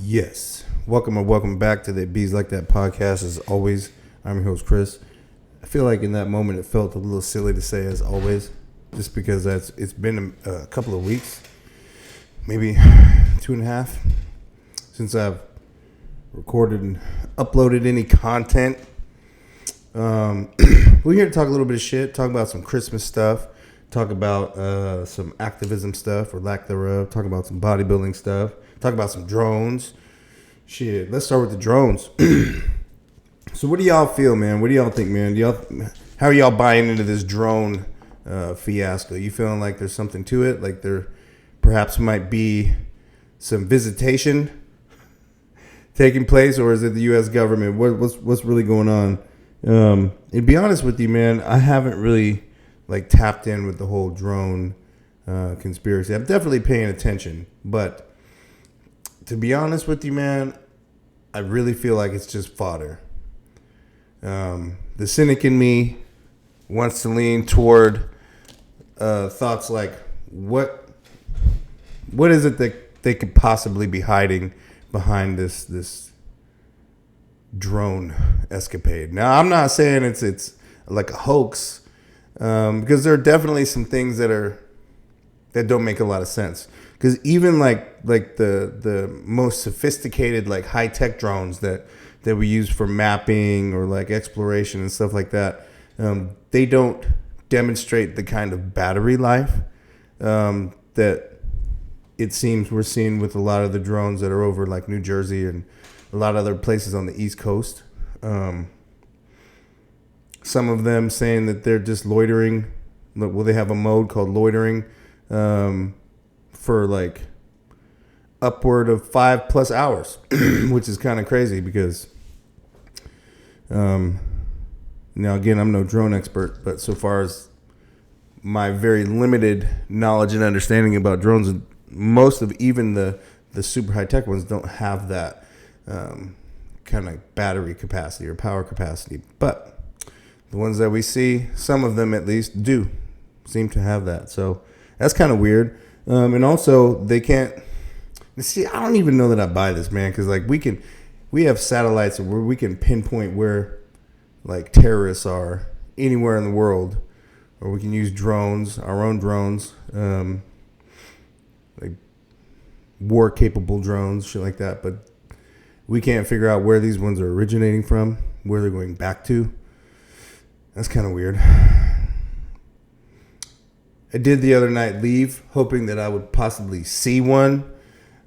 Yes. Welcome back to the Bees Like That podcast. As always, I'm your host, Chris. I feel like in that moment it felt a little silly to say as always, just because it's been a couple of weeks, maybe 2.5, since I've recorded and uploaded any content. We're here to talk a little bit of shit, talk about some Christmas stuff, talk about some activism stuff or lack thereof, talk about some bodybuilding stuff, talk about some drones. Shit, let's start with the drones. So what do y'all feel, man? What do y'all think, man? How are y'all buying into this drone fiasco? You feeling like there's something to it? Like there perhaps might be some visitation taking place, or is it the U.S. government? What's really going on? And to be honest with you, man, I haven't really tapped in with the whole drone conspiracy. I'm definitely paying attention, but to be honest with you, man, I really feel like it's just fodder. The cynic in me wants to lean toward thoughts like, what is it that they could possibly be hiding behind this drone escapade? Now, I'm not saying it's like a hoax, because there are definitely some things that don't make a lot of sense. Because even like the most sophisticated high tech drones that we use for mapping or exploration and stuff like that, they don't demonstrate the kind of battery life that it seems we're seeing with a lot of the drones that are over New Jersey and a lot of other places on the East Coast. Some of them saying that they're just loitering. Well, they have a mode called loitering for upward of 5+ hours, which is kind of crazy because, now again, I'm no drone expert, but so far as my very limited knowledge and understanding about drones, most of even the super high tech ones don't have that kind of battery capacity or power capacity. But the ones that we see, some of them at least do seem to have that. So that's kind of weird. And also they can't see. I don't even know that I buy this, man, because we have satellites where we can pinpoint where terrorists are anywhere in the world, or we can use drones, our own drones, war capable drones, shit like that. But we can't figure out where these ones are originating from, where they're going back to. That's kind of weird. I did the other night leave, hoping that I would possibly see one.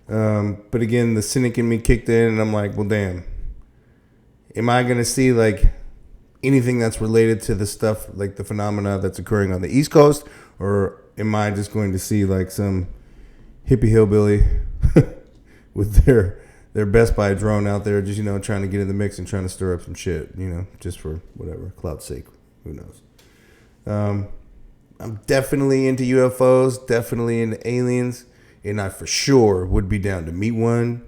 But again, the cynic in me kicked in, and I'm like, well, damn. Am I going to see anything that's related to the stuff, the phenomena that's occurring on the East Coast? Or am I just going to see some hippie hillbilly with their Best Buy drone out there just, trying to get in the mix and trying to stir up some shit, just for whatever, clout's sake. Who knows? I'm definitely into UFOs, definitely into aliens, and I for sure would be down to meet one.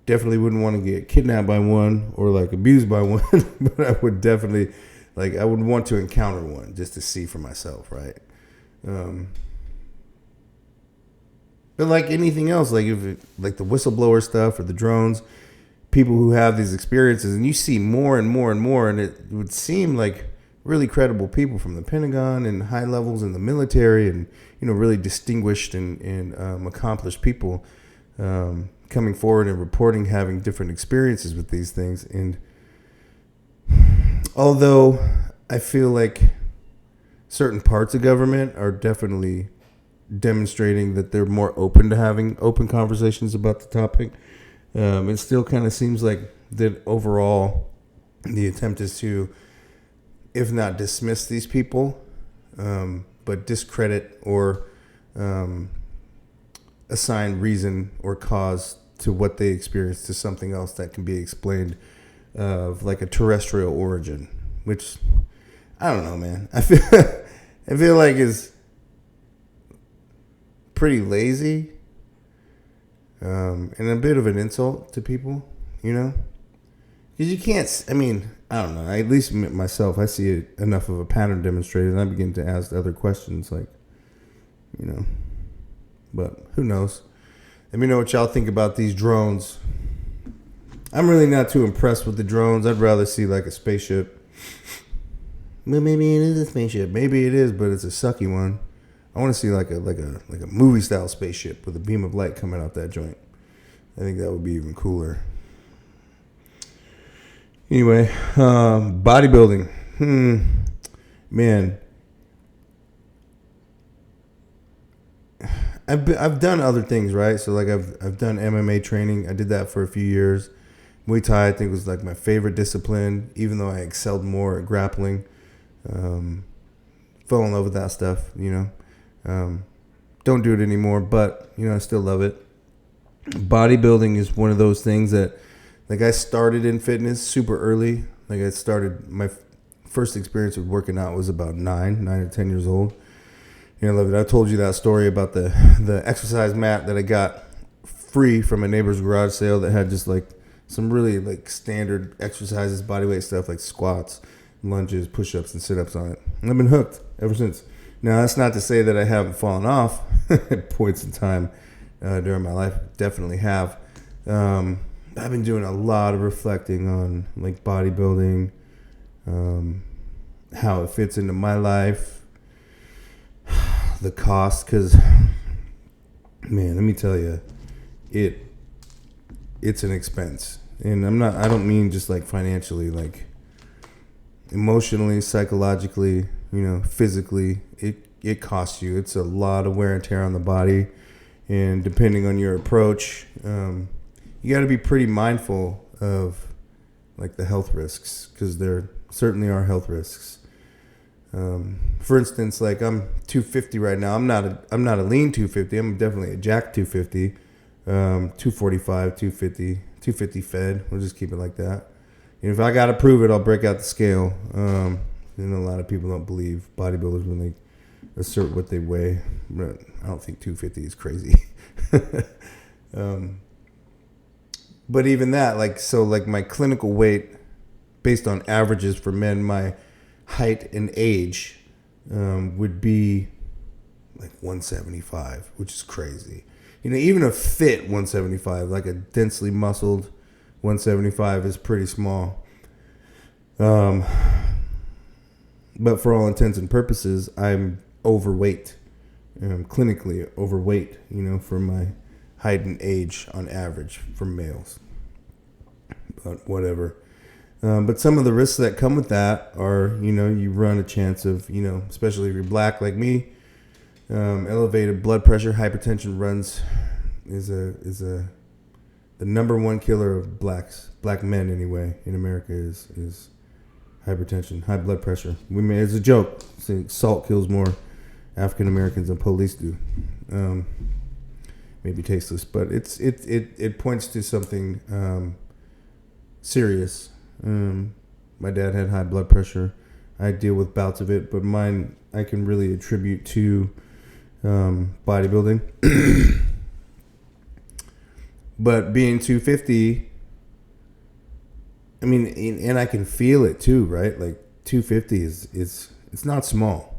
Definitely wouldn't want to get kidnapped by one or abused by one, but I would definitely I would want to encounter one just to see for myself, right? But anything else, if the whistleblower stuff or the drones, people who have these experiences, and you see more and more and more, and it would seem really credible people from the Pentagon and high levels in the military, and really distinguished and accomplished people coming forward and reporting having different experiences with these things. And although I feel certain parts of government are definitely demonstrating that they're more open to having open conversations about the topic, it still kind of seems that overall the attempt is to, if not dismiss these people, but discredit or assign reason or cause to what they experienced to something else that can be explained of a terrestrial origin, which I don't know, man. I feel like is pretty lazy, and a bit of an insult to people, because you can't. I mean, I don't know. At least myself, I see it enough of a pattern demonstrated, and I begin to ask other questions, but who knows? Let me know what y'all think about these drones. I'm really not too impressed with the drones. I'd rather see like a spaceship. Well, maybe it is a spaceship. Maybe it is, but it's a sucky one. I want to see like a movie style spaceship with a beam of light coming out that joint. I think that would be even cooler. Anyway, bodybuilding. Man, I've done other things, right? So like I've done MMA training. I did that for a few years. Muay Thai, I think, was like my favorite discipline, even though I excelled more at grappling. Fell in love with that stuff, Don't do it anymore, but I still love it. Bodybuilding is one of those things that, like, I started in fitness super early. Like, my first experience with working out was about 9 or 10 years old. I love it. I told you that story about the exercise mat that I got free from a neighbor's garage sale that had just like some really like standard exercises, bodyweight stuff like squats, lunges, push-ups, and sit-ups on it. And I've been hooked ever since. Now, that's not to say that I haven't fallen off at points in time during my life. Definitely have. I've been doing a lot of reflecting on like bodybuilding, how it fits into my life, the cost, because, man, let me tell you, it's an expense. And I don't mean just like financially, like emotionally, psychologically, physically, it costs you. It's a lot of wear and tear on the body. And depending on your approach, you got to be pretty mindful of like the health risks, because there certainly are health risks. For instance, like I'm 250 right now. I'm not a lean 250. I'm definitely a jack 250, 245, 250, 250 fed. We'll just keep it like that. And if I got to prove it, I'll break out the scale. A lot of people don't believe bodybuilders when they assert what they weigh, but I don't think 250 is crazy. But even that, like my clinical weight based on averages for men, my height and age would be like 175, which is crazy. Even a fit 175, like a densely muscled 175 is pretty small. But for all intents and purposes, I'm overweight. Clinically overweight, for my height and age on average for males. But whatever. But some of the risks that come with that are, you run a chance of, especially if you're black like me, elevated blood pressure, hypertension is the number one killer of black men anyway in America is hypertension, high blood pressure. It's a joke. Salt kills more African Americans than police do. Maybe tasteless, but it points to something serious. My dad had high blood pressure. I deal with bouts of it, but mine I can really attribute to bodybuilding. But being 250, I mean, and I can feel it too, right? Like 250 it's not small,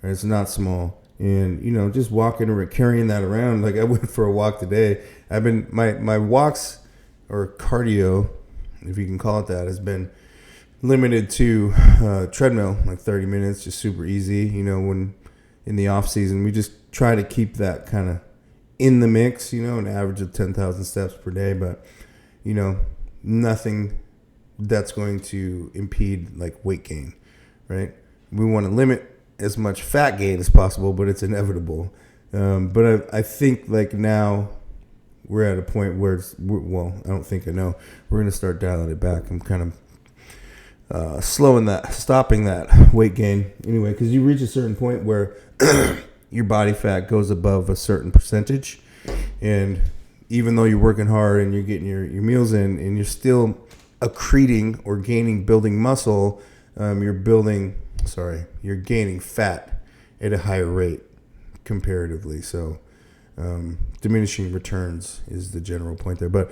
right? It's not small, and just walking or carrying that around. Like I went for a walk today. I've been my walks or cardio, if you can call it that, has been limited to treadmill, like 30 minutes, just super easy. When in the off season, we just try to keep that kind of in the mix, an average of 10,000 steps per day, but nothing that's going to impede like weight gain, right? We want to limit as much fat gain as possible, but it's inevitable. But I think like now we're at a point where I don't think I know. We're going to start dialing it back. I'm kind of stopping that weight gain anyway, because you reach a certain point where your body fat goes above a certain percentage, and even though you're working hard and you're getting your meals in and you're still accreting or building muscle, you're gaining fat at a higher rate comparatively. So diminishing returns is the general point there. But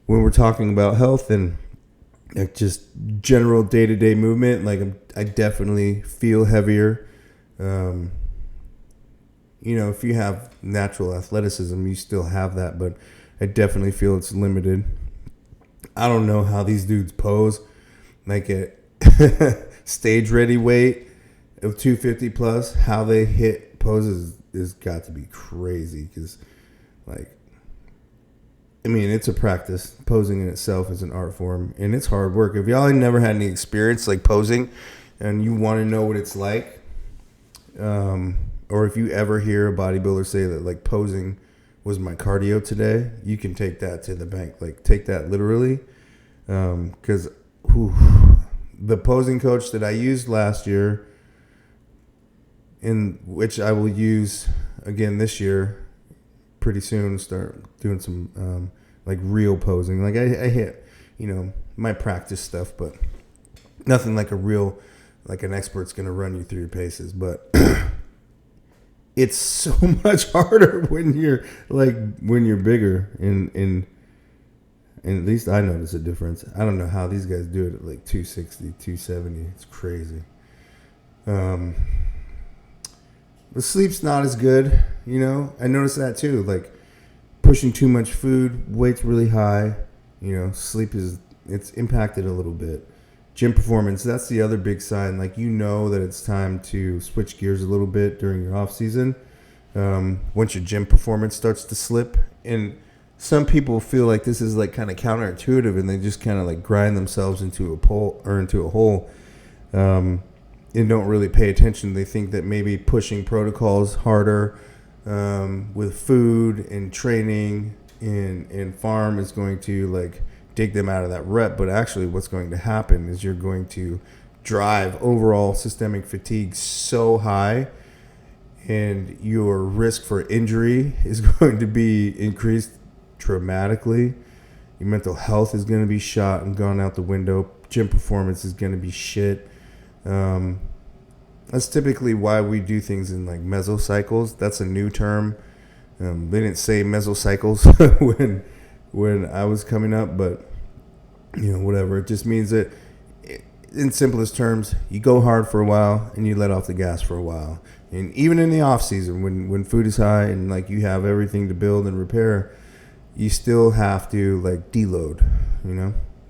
when we're talking about health and like just general day-to-day movement, like I definitely feel heavier. if you have natural athleticism, you still have that, but I definitely feel it's limited. I don't know how these dudes pose, like at stage ready weight of 250 plus. How they hit poses is got to be crazy, because, like, I mean, it's a practice. Posing in itself is an art form, and it's hard work. If y'all never had any experience like posing, and you want to know what it's like, or if you ever hear a bodybuilder say that, like, posing was my cardio today, you can take that to the bank. Like, take that literally, because the posing coach that I used last year, in which I will use again this year pretty soon, start doing some like real posing. Like, I hit, my practice stuff, but nothing like an expert's going to run you through your paces. But it's so much harder when you're bigger, and at least I notice a difference. I don't know how these guys do it at like 260, 270. It's crazy. The sleep's not as good, I noticed that too. Like, pushing too much food, weight's really high, sleep it's impacted a little bit. Gym performance, that's the other big sign. Like, that it's time to switch gears a little bit during your off season. Once your gym performance starts to slip, and some people feel like this is like kind of counterintuitive, and they just kind of like grind themselves into a hole, and don't really pay attention. They think that maybe pushing protocols harder with food and training and farm is going to like dig them out of that rep, but actually what's going to happen is you're going to drive overall systemic fatigue so high, and your risk for injury is going to be increased dramatically. Your mental health is going to be shot and gone out the window. Gym performance is going to be shit. That's typically why we do things in like mesocycles. That's a new term. They didn't say mesocycles when I was coming up, but whatever. It just means that, in simplest terms, you go hard for a while and you let off the gas for a while. And even in the off season, when food is high and like you have everything to build and repair, you still have to like deload.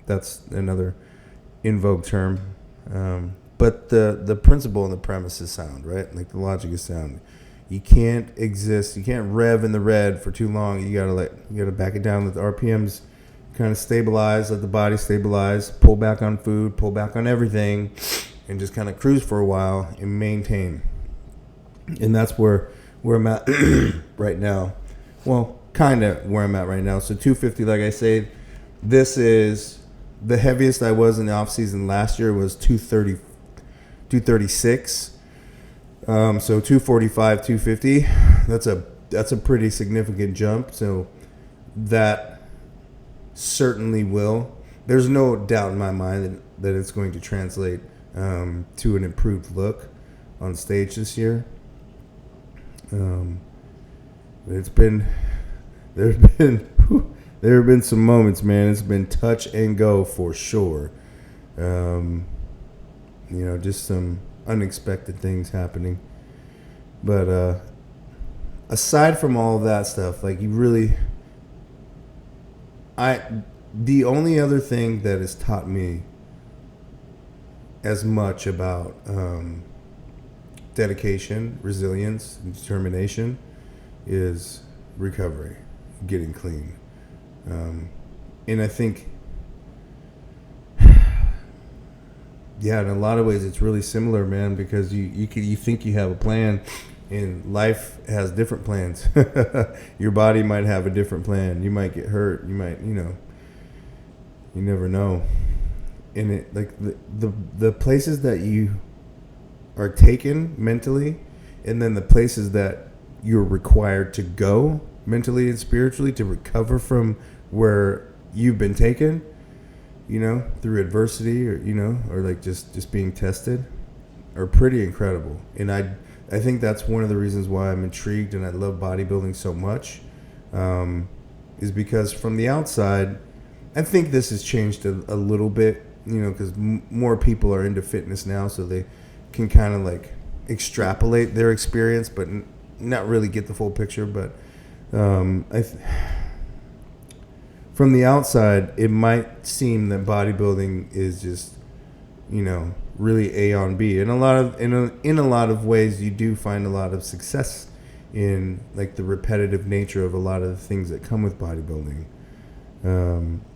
That's another in vogue term. But the principle and the premise is sound, right? Like, the logic is sound. You can't rev in the red for too long. You gotta back it down, let the RPMs kind of stabilize, let the body stabilize, pull back on food, pull back on everything, and just kind of cruise for a while and maintain. And that's where I'm at right now. Well, kind of where I'm at right now. So 250, like I say, this is the heaviest I was in the off season last year was 236. So 245, 250. That's a pretty significant jump. So that certainly will. There's no doubt in my mind that it's going to translate to an improved look on stage this year. There have been some moments, man. It's been touch and go for sure. Just some unexpected things happening. But aside from all of that stuff, like, the only other thing that has taught me as much about dedication, resilience, and determination is recovery, getting clean. And I think, yeah, in a lot of ways it's really similar, man, because you think you have a plan, and life has different plans. Your body might have a different plan. You might get hurt. You might, you never know. And it, like, the places that you are taken mentally, and then the places that you're required to go mentally and spiritually to recover from where you've been taken, through adversity, or or like just being tested, are pretty incredible. And I think that's one of the reasons why I'm intrigued and I love bodybuilding so much, is because from the outside, I think this has changed a little bit, because more people are into fitness now, so they can kind of like extrapolate their experience. But not really get the full picture, but from the outside, it might seem that bodybuilding is just, really A on B. And in a lot of ways, you do find a lot of success in like the repetitive nature of a lot of the things that come with bodybuilding.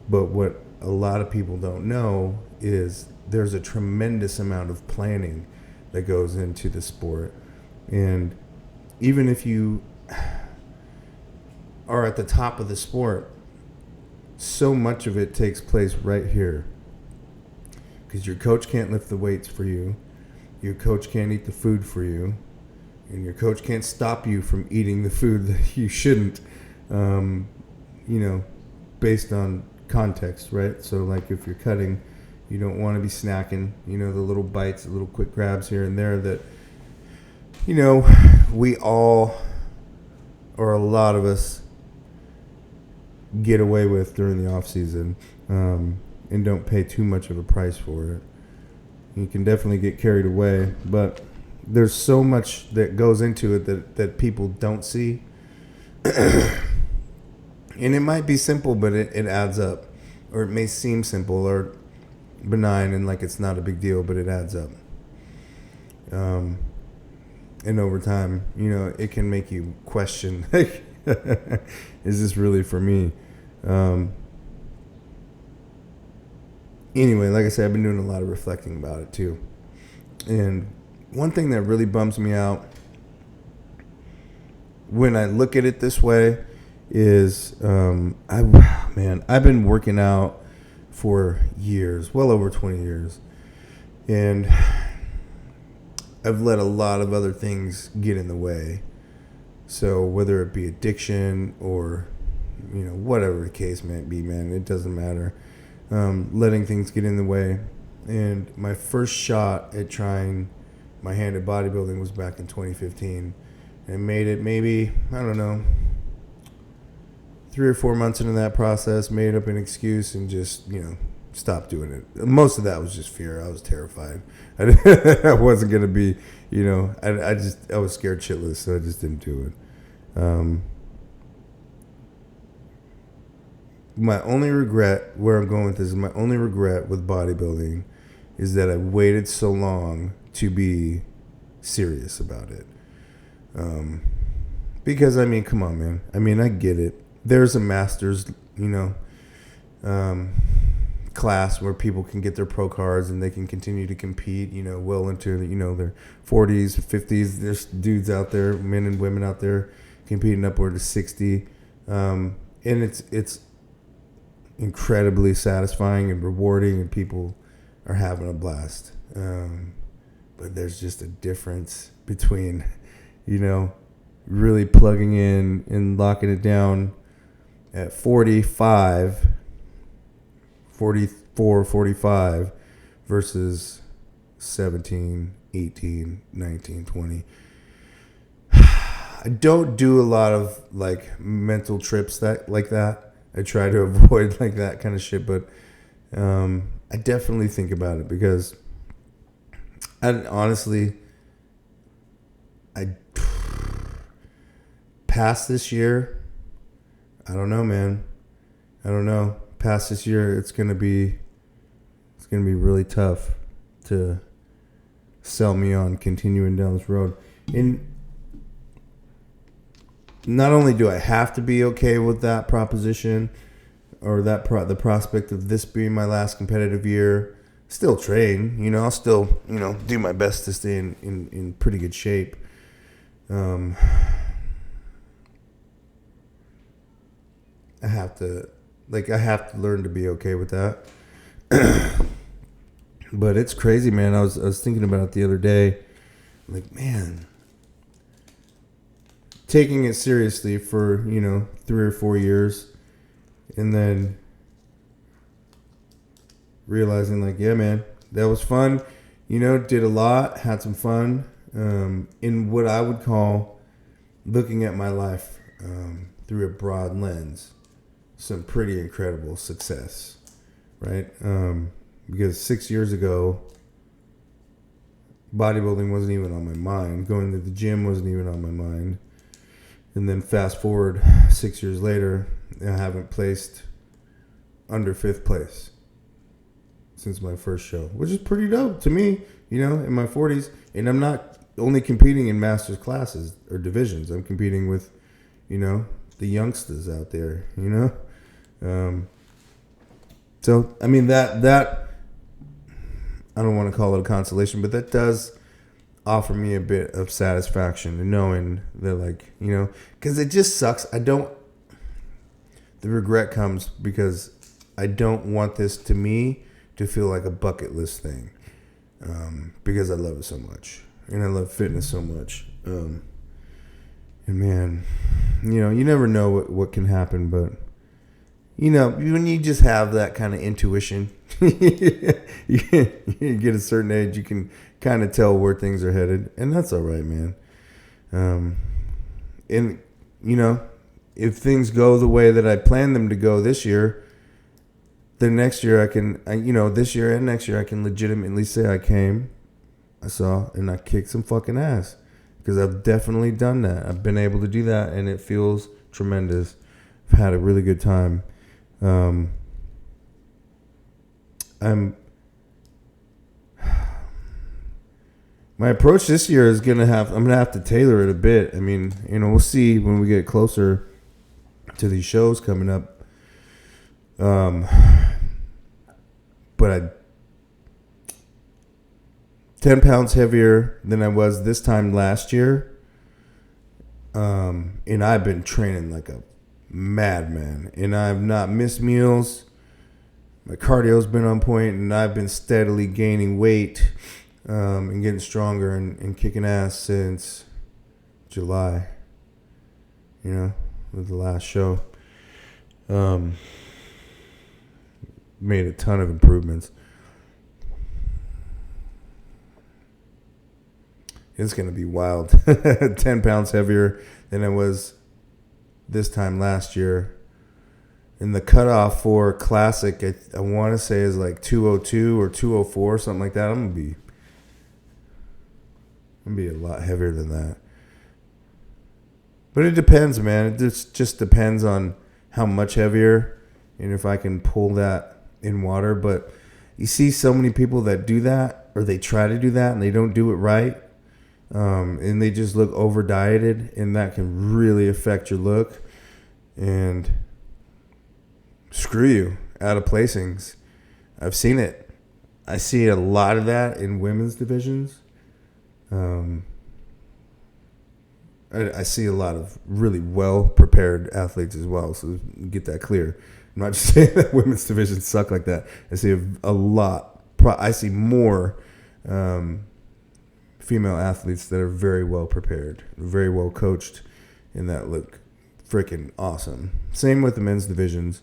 But what a lot of people don't know is there's a tremendous amount of planning that goes into the sport. And even if you are at the top of the sport, so much of it takes place right here. Because your coach can't lift the weights for you. Your coach can't eat the food for you. And your coach can't stop you from eating the food that you shouldn't, based on context, right? So, like, if you're cutting, you don't want to be snacking, the little bites, the little quick grabs here and there that, we all, or a lot of us, get away with during the off season, and don't pay too much of a price for it. You can definitely get carried away, but there's so much that goes into it that people don't see. And it might be simple, but it adds up. Or it may seem simple or benign and like it's not a big deal, but it adds up. And over time, it can make you question, like, is this really for me? Anyway, like I said, I've been doing a lot of reflecting about it too. And one thing that really bums me out when I look at it this way is, I've been working out for years, well over 20 years. And I've let a lot of other things get in the way. So whether it be addiction or, whatever the case may be, man, it doesn't matter. Letting things get in the way. And my first shot at trying my hand at bodybuilding was back in 2015. And I made it maybe, 3 or 4 months into that process, made up an excuse and just, stopped doing it. Most of that was just fear. I was terrified. I wasn't going to be, I was scared shitless, so I just didn't do it. My only regret, where I'm going with this, my only regret with bodybuilding is that I waited so long to be serious about it. Because, come on, man. I get it. There's a master's, class where people can get their pro cards and they can continue to compete, well into, their 40s, 50s. There's dudes out there, men and women out there competing upward of 60. And it's incredibly satisfying and rewarding, and people are having a blast. But there's just a difference between, really plugging in and locking it down at 45, 44, 45 versus 17, 18, 19, 20. I don't do a lot of like mental trips like that. I try to avoid like that kind of shit, but I definitely think about it because I past this year, I don't know, man. I don't know. Past this year, it's gonna be really tough to sell me on continuing down this road. And not only do I have to be okay with that proposition or the prospect of this being my last competitive year, still train, I'll still, do my best to stay in pretty good shape. I have to learn to be okay with that. But it's crazy, man. I was thinking about it the other day. Like, man, taking it seriously for, 3 or 4 years and then realizing like, yeah, man, that was fun. Did a lot, had some fun, in what I would call looking at my life, through a broad lens. Some pretty incredible success, right? Because 6 years ago, bodybuilding wasn't even on my mind. Going to the gym wasn't even on my mind. And then fast forward 6 years later, I haven't placed under 5th place since my first show, which is pretty dope to me, in my 40s. And I'm not only competing in masters classes or divisions. I'm competing with, the youngsters out there, So, I mean, that I don't want to call it a consolation, but that does offer me a bit of satisfaction in knowing that, because it just sucks. The regret comes because I don't want this to me to feel like a bucket list thing, because I love it so much and I love fitness so much. And man, you never know what can happen, but when you just have that kind of intuition, you get a certain age, you can kind of tell where things are headed, and that's all right, man. And if things go the way that I plan them to go this year, then next year this year and next year I can legitimately say I saw, and I kicked some fucking ass, because I've definitely done that. I've been able to do that, and it feels tremendous. I've had a really good time. My approach this year is I'm gonna have to tailor it a bit. I mean, we'll see when we get closer to these shows coming up. But 10 pounds heavier than I was this time last year. And I've been training like a madman, and I've not missed meals. My cardio's been on point, and I've been steadily gaining weight, and getting stronger and kicking ass since July, with the last show. Made a ton of improvements. It's going to be wild. 10 pounds heavier than I was this time last year. And the cutoff for classic, I want to say, is like 202 or 204, something like that. I'm going to be a lot heavier than that. But it depends, man. It just depends on how much heavier and if I can pull that in water. But you see so many people that do that, or they try to do that, and they don't do it right. And they just look over dieted, and that can really affect your look and screw you out of placings. I've seen it. I see a lot of that in women's divisions. I see a lot of really well prepared athletes as well, so get that clear. I'm not just saying that women's divisions suck like that. I see a lot. I see more female athletes that are very well prepared, very well coached, and that look freaking awesome. Same with the men's divisions.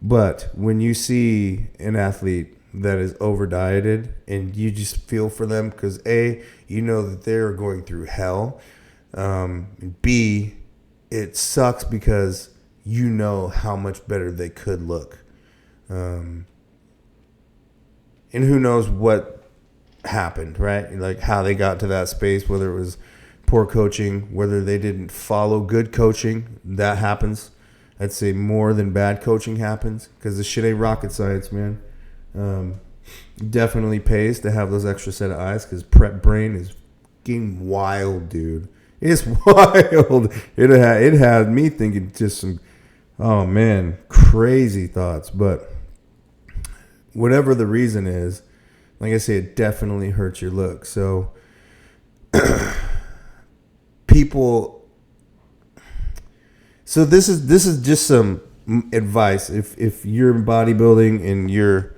But when you see an athlete that is over dieted, and you just feel for them, because A, you know that they're going through hell. B, it sucks because you know how much better they could look. And who knows what happened, right? Like how they got to that space, whether it was poor coaching, whether they didn't follow good coaching. That happens. I'd say more than bad coaching happens, because the shit ain't rocket science, man. Definitely pays to have those extra set of eyes, because prep brain is fucking wild, dude. It's wild. It had me thinking just some, oh man, crazy thoughts. But whatever the reason is, like I say, it definitely hurts your look. So people. So this is just some advice. If you're in bodybuilding and you're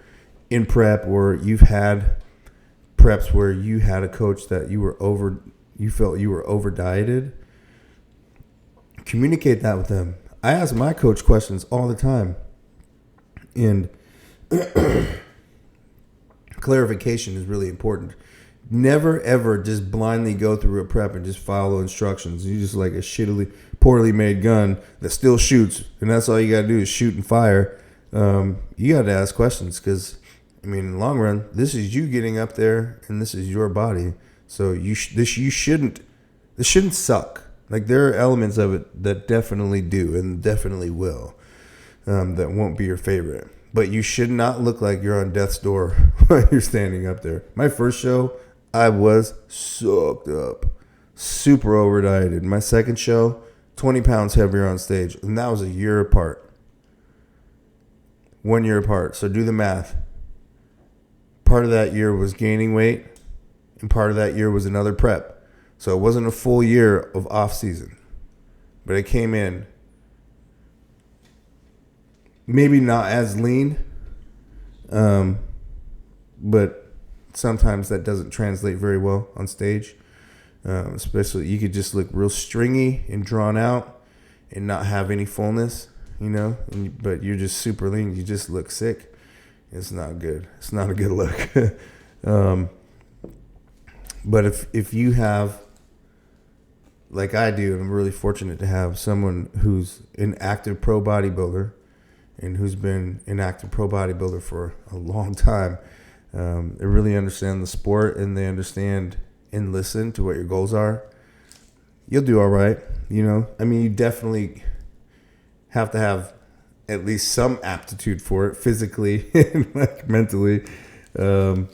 in prep, or you've had preps where you had a coach that you felt you were over dieted, communicate that with them. I ask my coach questions all the time, and clarification is really important. Never ever just blindly go through a prep and just follow instructions. You just like a poorly made gun that still shoots, and that's all you gotta do is shoot and fire. You gotta ask questions, because I mean, in the long run, this is you getting up there, and this is your body. So this shouldn't suck. Like, there are elements of it that definitely do and definitely will, that won't be your favorite. But you should not look like you're on death's door while you're standing up there. My first show, I was soaked up, super over dieted. My second show, 20 pounds heavier on stage, and that was a year apart. 1 year apart. So do the math. Part of that year was gaining weight, and part of that year was another prep. So it wasn't a full year of off season, but it came in maybe not as lean, but sometimes that doesn't translate very well on stage. Especially, you could just look real stringy and drawn out and not have any fullness, but you're just super lean. You just look sick. It's not good. It's not a good look. But if you have, like I do, and I'm really fortunate to have someone who's an active pro bodybuilder and who's been an active pro bodybuilder for a long time, they really understand the sport, and they understand and listen to what your goals are. You'll do all right, I mean, you definitely have to have at least some aptitude for it, physically and like mentally. I'm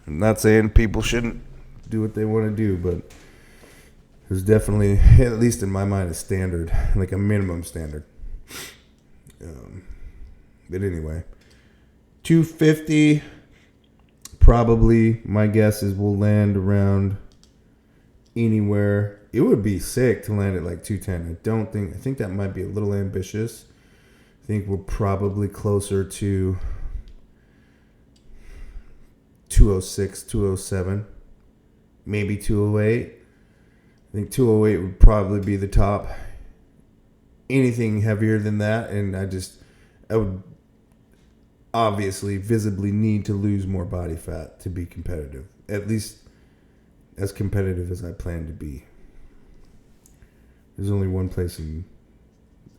not saying people shouldn't do what they want to do, but there's definitely, at least in my mind, a standard, like a minimum standard. But anyway, 250, probably, my guess is we'll land around anywhere. It would be sick to land at like 210. I think that might be a little ambitious. I think we're probably closer to 206, 207, maybe 208. I think 208 would probably be the top. Anything heavier than that, and I would obviously visibly need to lose more body fat to be competitive. At least as competitive as I plan to be. There's only one placing.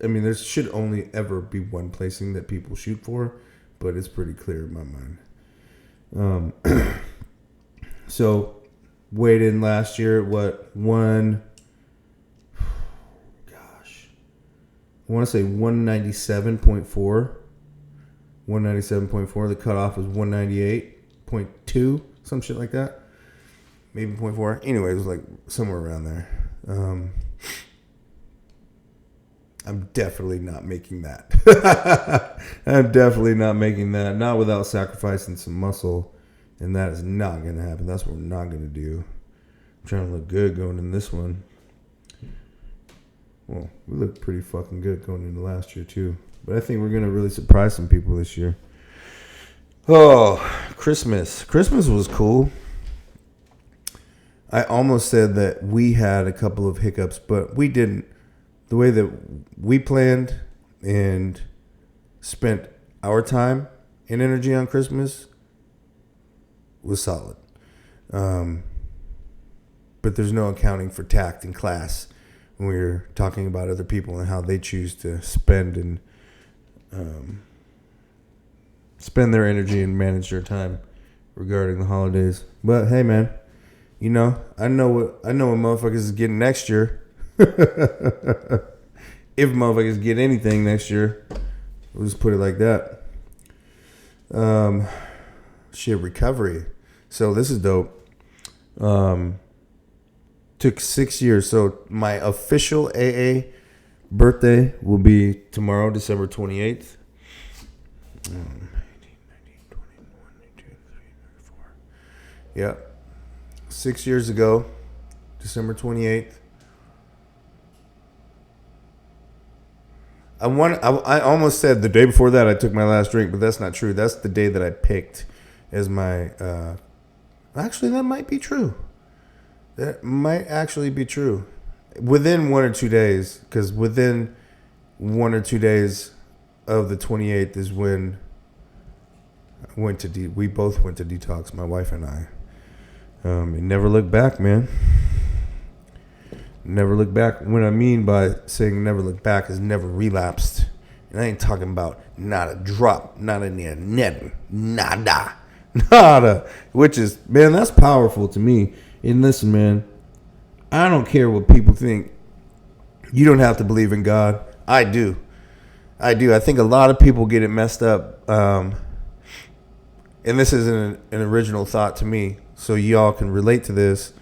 I mean, there should only ever be one placing that people shoot for, but it's pretty clear in my mind. So, weighed in last year, I want to say 197.4. 197.4. The cutoff was 198.2, some shit like that. Maybe 0.4. Anyway, it was like somewhere around there. I'm definitely not making that. I'm definitely not making that. Not without sacrificing some muscle. And that is not going to happen. That's what we're not going to do. I'm trying to look good going in this one. Well, we looked pretty fucking good going into last year, too. But I think we're going to really surprise some people this year. Oh, Christmas. Christmas was cool. I almost said that we had a couple of hiccups, but we didn't. The way that we planned and spent our time and energy on Christmas was solid. But there's no accounting for tact and class when we're talking about other people and how they choose to spend and spend their energy and manage their time regarding the holidays. But hey, man, I know what motherfuckers is getting next year. If motherfuckers get anything next year, we'll just put it like that. Recovery. So this is dope. Took 6 years. So my official AA birthday will be tomorrow, December 28th. 19, 19, 20, 22, 23, 24. Yeah. 6 years ago, December 28th. I almost said the day before that I took my last drink, but that's not true. That's the day that I picked as my... actually, that might be true. That might actually be true. Within 1 or 2 days, because within 1 or 2 days of the 28th is when we both went to detox, my wife and I. And never look back, man. Never look back. What I mean by saying never look back is never relapsed. And I ain't talking about not a drop, not a never, nada. Which is, man, that's powerful to me. And listen, man, I don't care what people think. You don't have to believe in God. I do. I think a lot of people get it messed up. And this isn't an original thought to me, so y'all can relate to this,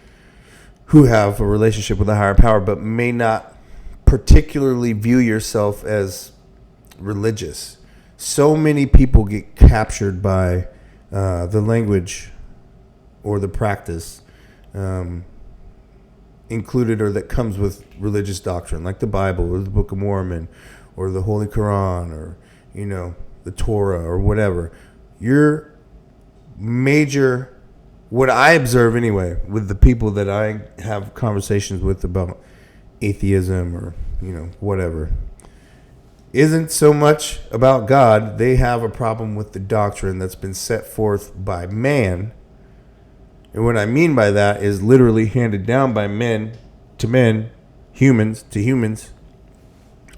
who have a relationship with a higher power but may not particularly view yourself as religious. So many people get captured by the language or the practice included or that comes with religious doctrine, like the Bible or the Book of Mormon or the Holy Quran or, the Torah or whatever. Your major, what I observe anyway, with the people that I have conversations with about atheism or, whatever, isn't so much about God. They have a problem with the doctrine that's been set forth by man. And what I mean by that is literally handed down by men, humans to humans,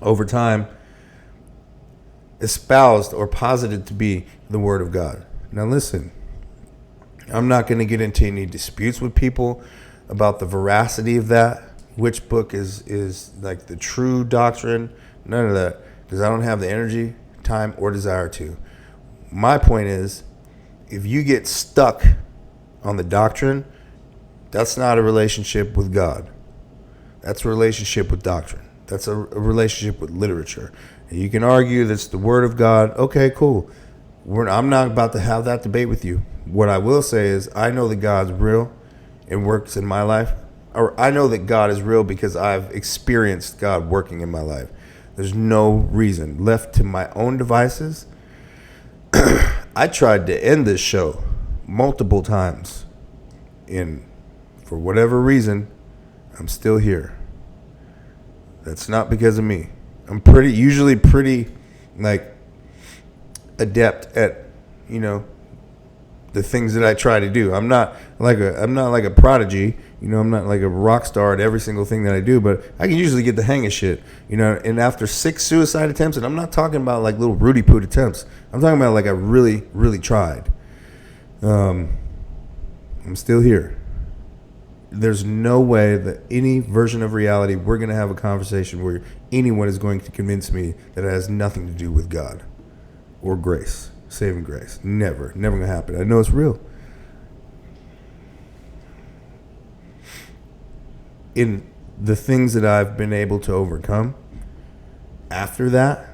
over time, espoused or posited to be the Word of God. Now listen, I'm not going to get into any disputes with people about the veracity of that, which book is like the true doctrine, none of that, because I don't have the energy, time, or desire to. My point is, if you get stuck on the doctrine, that's not a relationship with God. That's a relationship with doctrine. That's a relationship with literature. And you can argue that's the Word of God. Okay, cool. I'm not about to have that debate with you. What I will say is I know that God's real and works in my life. Or I know that God is real because I've experienced God working in my life. There's no reason. Left to my own devices, I tried to end this show multiple times. And for whatever reason, I'm still here. That's not because of me. I'm usually pretty adept at, the things that I try to do. I'm not like a prodigy, I'm not like a rock star at every single thing that I do, but I can usually get the hang of shit, and after 6 suicide attempts, and I'm not talking about like little Rudy Poot attempts. I'm talking about like I really, really tried. I'm still here. There's no way that any version of reality we're going to have a conversation where anyone is going to convince me that it has nothing to do with God or grace, saving grace. Never going to happen. I know it's real. In the things that I've been able to overcome after that,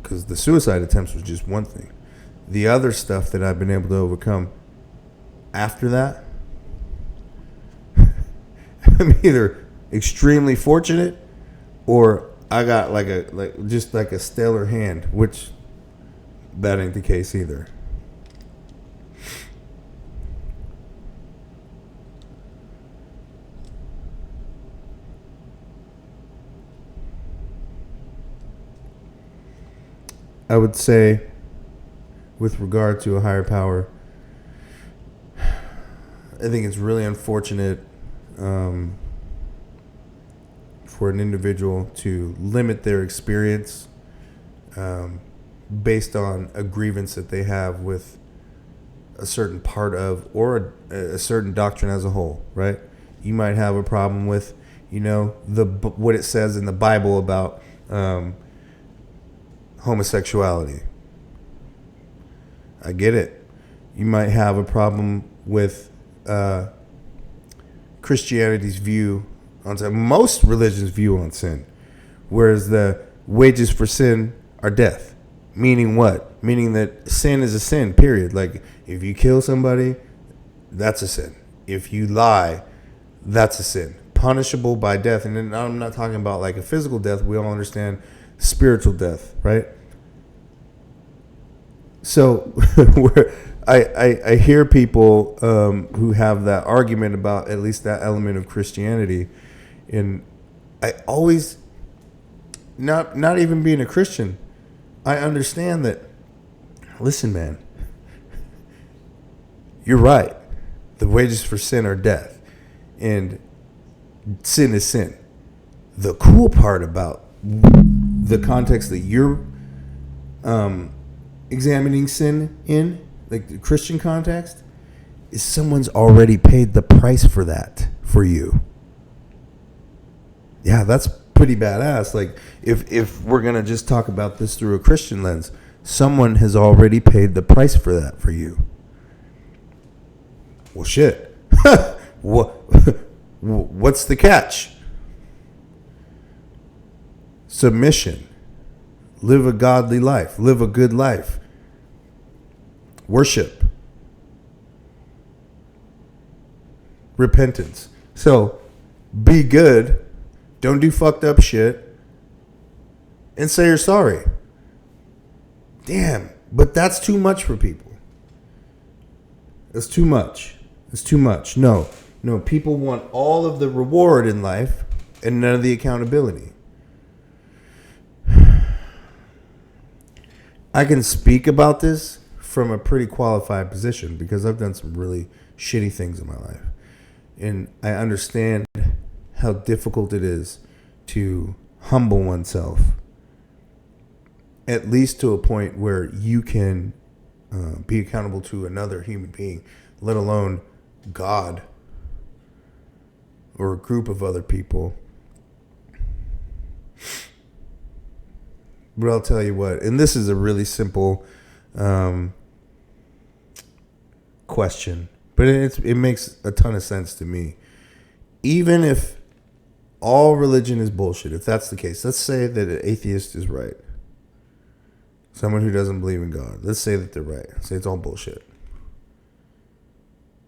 because the suicide attempts was just one thing. The other stuff that I've been able to overcome after that, I'm either extremely fortunate or I got just a stellar hand, which that ain't the case either. I would say, with regard to a higher power, I think it's really unfortunate for an individual to limit their experience based on a grievance that they have with a certain part of or a certain doctrine as a whole, right? You might have a problem with, what it says in the Bible about homosexuality. I get it. You might have a problem with Christianity's view on sin. Most religions' view on sin, whereas the wages for sin are death. Meaning what? Meaning that sin is a sin, period. Like, if you kill somebody, that's a sin. If you lie, that's a sin. Punishable by death. And then I'm not talking about like a physical death. We all understand spiritual death, right? So I hear people who have that argument about at least that element of Christianity. And I always, not even being a Christian, I understand that, listen, man, you're right. The wages for sin are death. And sin is sin. The cool part about the context that you're examining sin in, like the Christian context, is someone's already paid the price for that for you. Yeah, that's pretty badass. Like, if we're going to just talk about this through a Christian lens, someone has already paid the price for that for you. Well, shit. What's the catch? Submission. Live a godly life. Live a good life. Worship. Repentance. So, be good. Don't do fucked up shit. And say you're sorry. Damn. But that's too much for people. It's too much. It's too much. No, people want all of the reward in life and none of the accountability. I can speak about this from a pretty qualified position because I've done some really shitty things in my life. And I understand how difficult it is to humble oneself, at least to a point where you can be accountable to another human being, let alone God or a group of other people. But I'll tell you what, and this is a really simple question, but it makes a ton of sense to me. Even if all religion is bullshit, if that's the case, let's say that an atheist is right. Someone who doesn't believe in God. Let's say that they're right. Say it's all bullshit.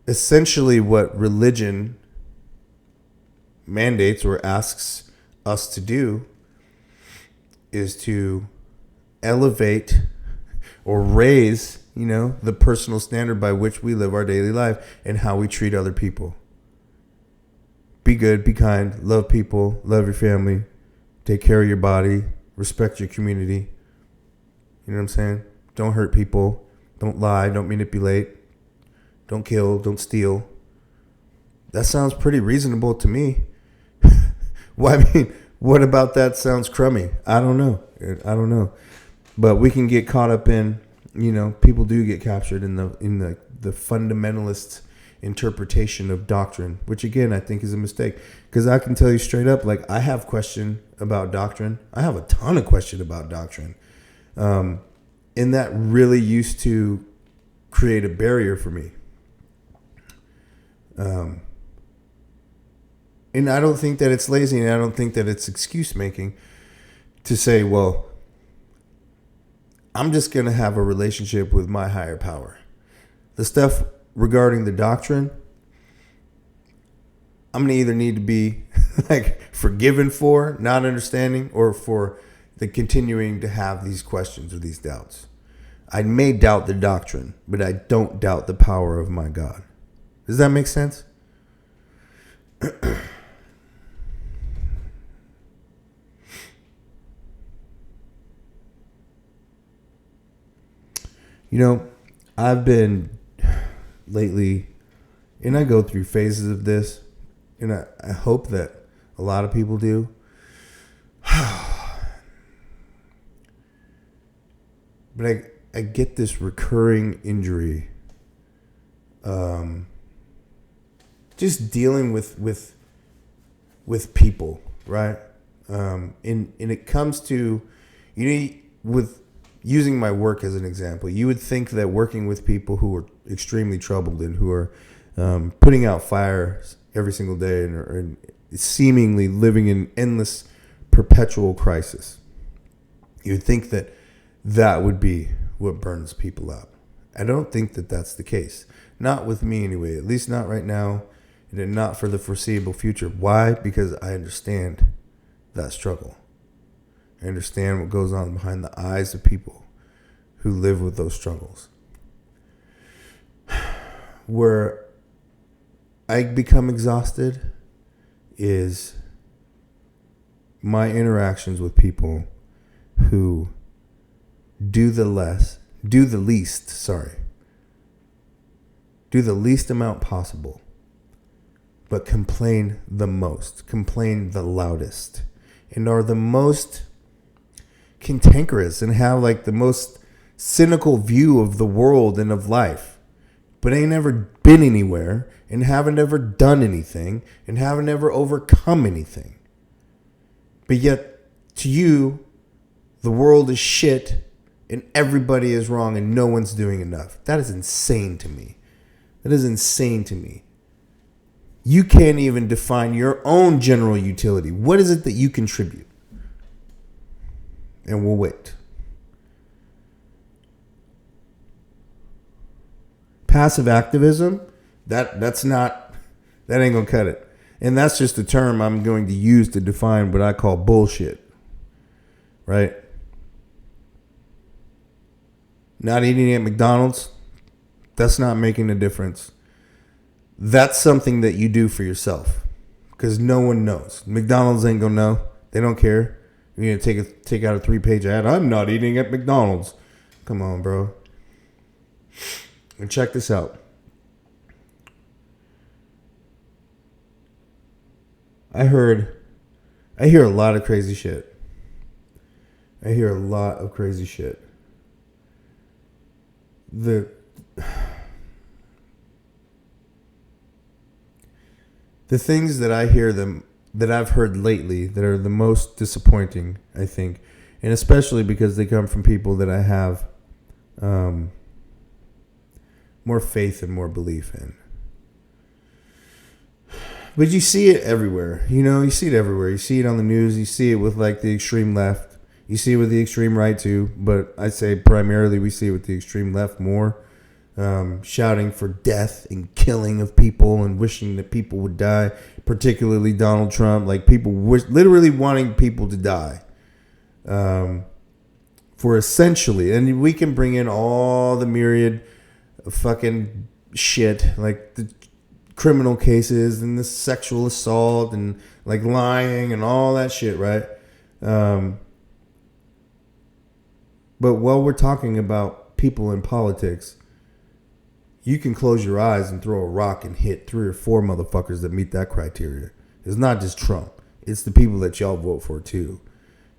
Essentially what religion mandates or asks us to do is to elevate or raise, the personal standard by which we live our daily life and how we treat other people. Be good, be kind, love people, love your family, take care of your body, respect your community. You know what I'm saying? Don't hurt people, don't lie, don't manipulate, don't kill, don't steal. That sounds pretty reasonable to me. Well, I mean, what about that sounds crummy? I don't know. But we can get caught up in, people do get captured in the fundamentalist interpretation of doctrine, which again, I think is a mistake. Because I can tell you straight up, like, I have question about doctrine. I have a ton of question about doctrine. And that really used to create a barrier for me. And I don't think that it's lazy, and I don't think that it's excuse making to say, well, I'm just going to have a relationship with my higher power. The stuff regarding the doctrine, I'm going to either need to be forgiven for not understanding or for the continuing to have these questions or these doubts. I may doubt the doctrine, but I don't doubt the power of my God. Does that make sense? I've been lately, and I go through phases of this, and I hope that a lot of people do. But I get this recurring injury. Just dealing with people, right? And it comes to, with using my work as an example, you would think that working with people who are extremely troubled and who are putting out fires every single day and seemingly living in endless, perpetual crisis, you would think that that would be what burns people up. I don't think that that's the case. Not with me anyway, at least not right now, and not for the foreseeable future. Why? Because I understand that struggle. I understand what goes on behind the eyes of people who live with those struggles. Where I become exhausted is my interactions with people who do the least amount possible, but complain the most, complain the loudest, and are the most cantankerous and have the most cynical view of the world and of life, but ain't never been anywhere and haven't ever done anything and haven't ever overcome anything. But yet, to you, the world is shit and everybody is wrong and no one's doing enough. That is insane to me. That is insane to me. You can't even define your own general utility. What is it that you contribute? And we'll wait. Passive activism, that's not, that ain't gonna cut it. And that's just a term I'm going to use to define what I call bullshit. Right? Not eating at McDonald's, that's not making a difference. That's something that you do for yourself. Because no one knows. McDonald's ain't gonna know. They don't care. You're gonna take out a 3-page ad. I'm not eating at McDonald's. Come on, bro. And check this out. I hear a lot of crazy shit. I hear a lot of crazy shit. The things that I hear that I've heard lately that are the most disappointing, I think, and especially because they come from people that I have more faith and more belief in. But you see it everywhere. You see it everywhere. You see it on the news. You see it with like the extreme left. You see it with the extreme right too. But I'd say primarily we see it with the extreme left more. Shouting for death and killing of people and wishing that people would die. Particularly Donald Trump. Like people literally wanting people to die. For essentially. And we can bring in all the myriad of fucking shit. Like the criminal cases and the sexual assault and like lying and all that shit, right? But while we're talking about people in politics, you can close your eyes and throw a rock and hit 3 or 4 motherfuckers that meet that criteria. It's not just Trump. It's the people that y'all vote for too.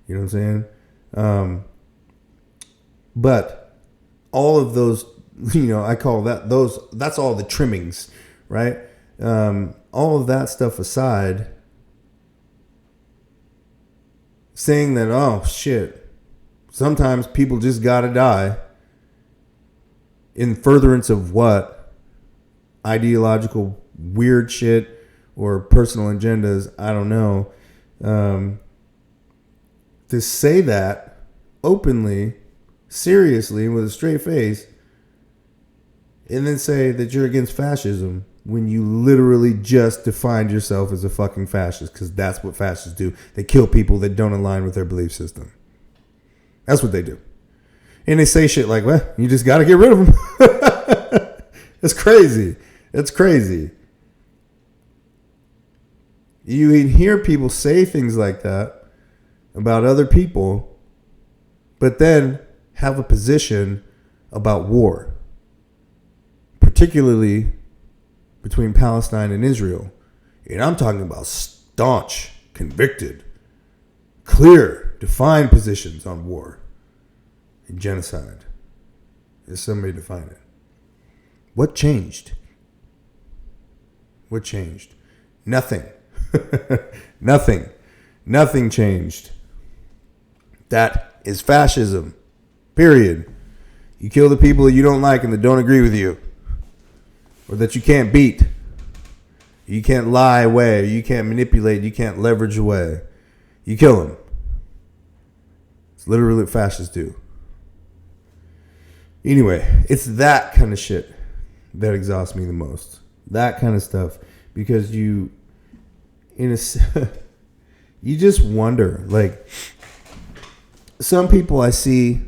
You know what I'm saying? But all of those, I call that's all the trimmings, right? All of that stuff aside, saying that, oh shit, sometimes people just gotta die in furtherance of what? Ideological weird shit or personal agendas, I don't know. To say that openly, seriously, with a straight face, and then say that you're against fascism when you literally just defined yourself as a fucking fascist, because that's what fascists do. They kill people that don't align with their belief system. That's what they do. And they say shit like, well, you just got to get rid of them. It's crazy. It's crazy. You hear people say things like that about other people, but then have a position about war, particularly between Palestine and Israel. And I'm talking about staunch, convicted, clear, defined positions on war and genocide, as somebody defined it. What changed? What changed? Nothing. Nothing. Nothing changed. That is fascism. Period. You kill the people that you don't like and that don't agree with you, or that you can't beat. You can't lie away. You can't manipulate. You can't leverage away. You kill them. It's literally what fascists do. Anyway, it's that kind of shit that exhausts me the most. That kind of stuff. Because you just wonder. Like, some people I see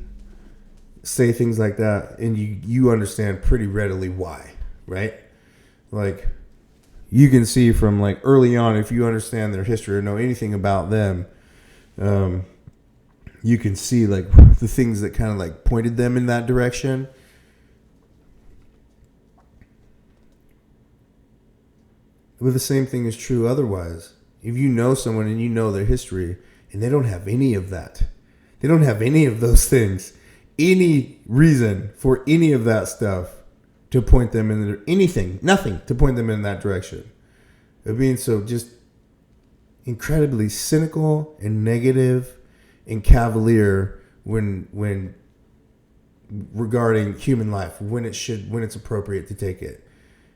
say things like that, and you understand pretty readily why, right? Like, you can see from like early on, if you understand their history or know anything about them, you can see like the things that kind of like pointed them in that direction. But the same thing is true otherwise. If you know someone and you know their history and they don't have any of that, they don't have any of those things, any reason for any of that stuff to point them in anything, nothing to point them in that direction. Of being so just incredibly cynical and negative and cavalier when regarding human life, when it's appropriate to take it,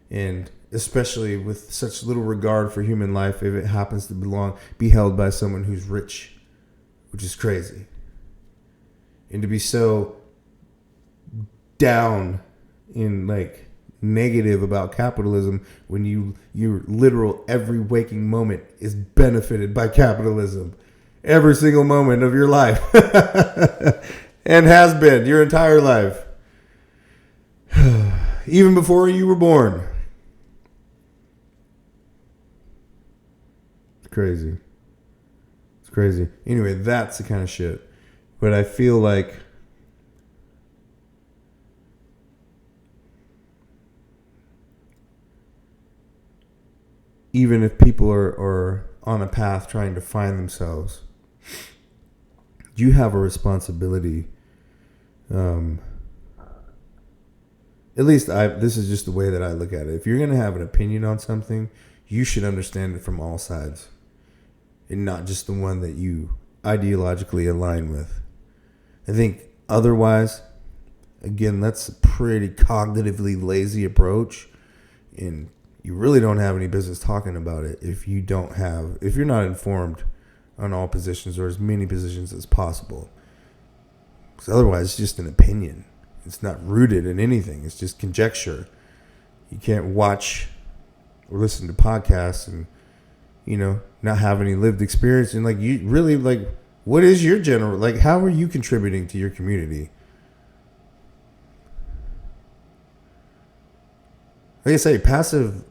and especially with such little regard for human life if it happens to be held by someone who's rich, which is crazy. And to be so down in like negative about capitalism when your literal every waking moment is benefited by capitalism, every single moment of your life, and has been your entire life, even before you were born. It's crazy. It's crazy. Anyway, that's the kind of shit. But I feel like even if people are on a path trying to find themselves, you have a responsibility. At least this is just the way that I look at it. If you're going to have an opinion on something, you should understand it from all sides and not just the one that you ideologically align with. I think otherwise, again, that's a pretty cognitively lazy approach, and you really don't have any business talking about it if you're not informed on all positions or as many positions as possible. Because otherwise, it's just an opinion. It's not rooted in anything. It's just conjecture. You can't watch or listen to podcasts and, not have any lived experience. And you really what is your general, how are you contributing to your community? Like I say, passive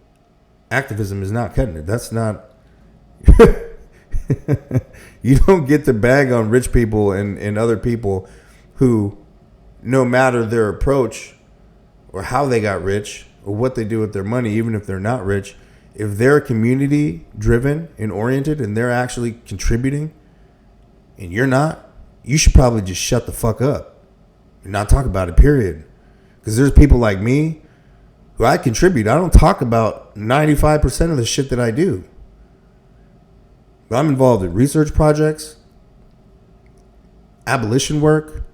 activism is not cutting it. That's not. You don't get to bag on rich people and other people who, no matter their approach or how they got rich or what they do with their money, even if they're not rich, if they're community driven and oriented and they're actually contributing and you're not, you should probably just shut the fuck up and not talk about it, period. Because there's people like me who I contribute. I don't talk about 95% of the shit that I do. But I'm involved in research projects, abolition work,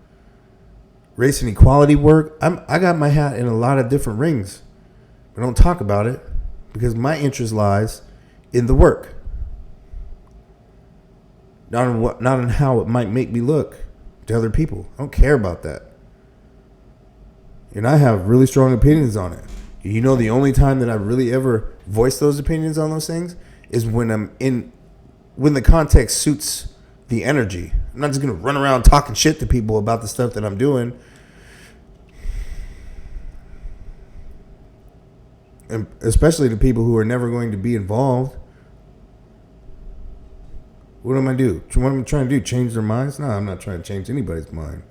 race and equality work. I got my hat in a lot of different rings. I don't talk about it because my interest lies in the work. Not on how it might make me look to other people. I don't care about that. And I have really strong opinions on it. The only time that I really ever voice those opinions on those things is when the context suits the energy. I'm not just going to run around talking shit to people about the stuff that I'm doing. And especially to people who are never going to be involved. What am I do? What am I trying to do? Change their minds? No, I'm not trying to change anybody's mind.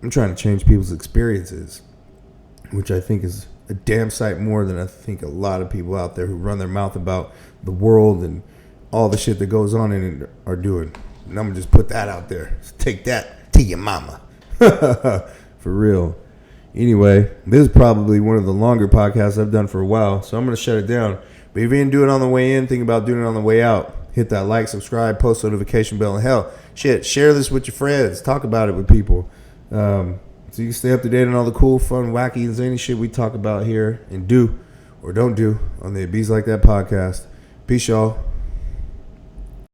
I'm trying to change people's experiences, which I think is a damn sight more than I think a lot of people out there who run their mouth about the world and all the shit that goes on in it are doing. And I'm going to just put that out there. So take that to your mama. For real. Anyway, this is probably one of the longer podcasts I've done for a while, so I'm going to shut it down. But if you didn't do it on the way in, think about doing it on the way out. Hit that like, subscribe, post notification bell, and hell, share this with your friends. Talk about it with people. So you can stay up to date on all the cool, fun, wacky, and zany shit we talk about here and do or don't do on the Bees Like That podcast. Peace, y'all.